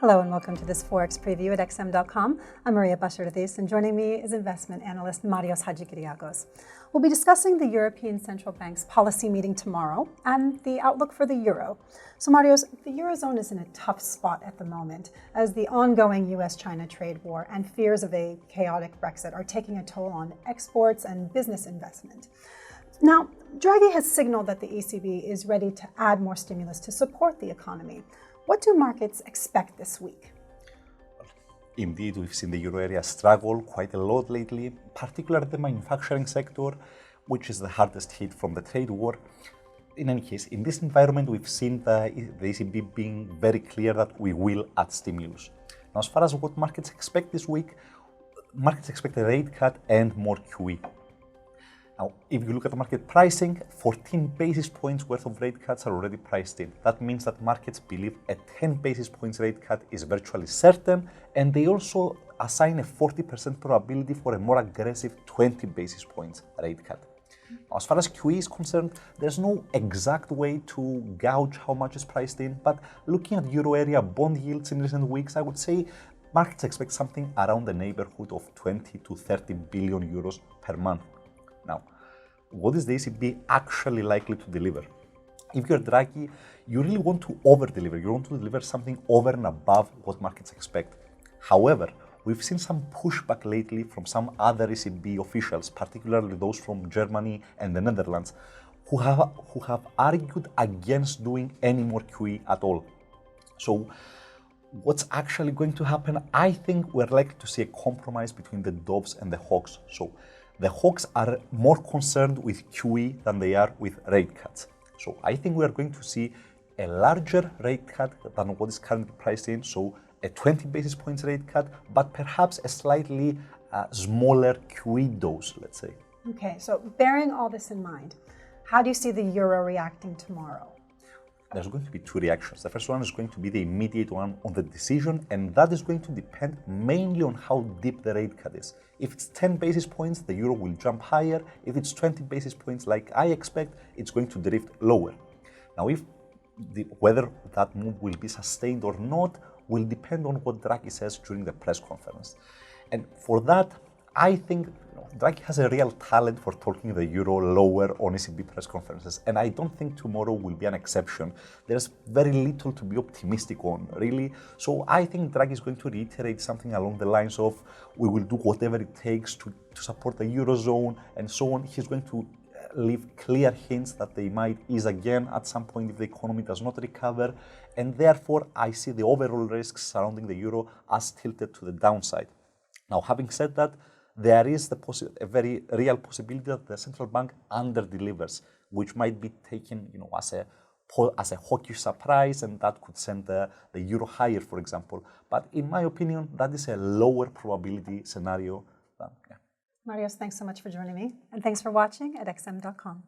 Hello and welcome to this Forex Preview at XM.com. I'm Maria Bashardis, and joining me is investment analyst Marios Hadjikyriacos. We'll be discussing the European Central Bank's policy meeting tomorrow and the outlook for the euro. So Marios, the Eurozone is in a tough spot at the moment as the ongoing US-China trade war and fears of a chaotic Brexit are taking a toll on exports and business investment. Now, Draghi has signaled that the ECB is ready to add more stimulus to support the economy. What do markets expect this week? Indeed, we've seen the euro area struggle quite a lot lately, particularly the manufacturing sector, which is the hardest hit from the trade war. In any case, in this environment, we've seen the ECB being very clear that we will add stimulus. Now, as far as what markets expect this week, markets expect a rate cut and more QE. Now, if you look at the market pricing, 14 basis points worth of rate cuts are already priced in. That means that markets believe a 10 basis points rate cut is virtually certain, and they also assign a 40% probability for a more aggressive 20 basis points rate cut. Now, as far as QE is concerned, there's no exact way to gauge how much is priced in, but looking at euro area bond yields in recent weeks, I would say markets expect something around the neighborhood of 20 to 30 billion euros per month. Now, what is the ECB actually likely to deliver? If you're Draghi, you really want to over-deliver. You want to deliver something over and above what markets expect. However, we've seen some pushback lately from some other ECB officials, particularly those from Germany and the Netherlands, who have argued against doing any more QE at all. So, what's actually going to happen? I think we're likely to see a compromise between the doves and the hawks. So, the hawks are more concerned with QE than they are with rate cuts. So I think we are going to see a larger rate cut than what is currently priced in, so a 20 basis points rate cut, but perhaps a slightly smaller QE dose, let's say. Okay, so bearing all this in mind, how do you see the euro reacting tomorrow? There's going to be two reactions. The first one is going to be the immediate one on the decision, and that is going to depend mainly on how deep the rate cut is. If it's 10 basis points, the euro will jump higher. If it's 20 basis points, like I expect, it's going to drift lower. Now, whether that move will be sustained or not will depend on what Draghi says during the press conference. And for that, I think Draghi has a real talent for talking the euro lower on ECB press conferences, and I don't think tomorrow will be an exception. There's very little to be optimistic on, really. So I think Draghi is going to reiterate something along the lines of, we will do whatever it takes to support the eurozone and so on. He's going to leave clear hints that they might ease again at some point if the economy does not recover, and therefore I see the overall risks surrounding the euro as tilted to the downside. Now, having said that, there is a very real possibility that the central bank under-delivers, which might be taken, as a hawkish surprise, and that could send the euro higher, for example. But in my opinion, that is a lower probability scenario. Marios, thanks so much for joining me, and thanks for watching at XM.com.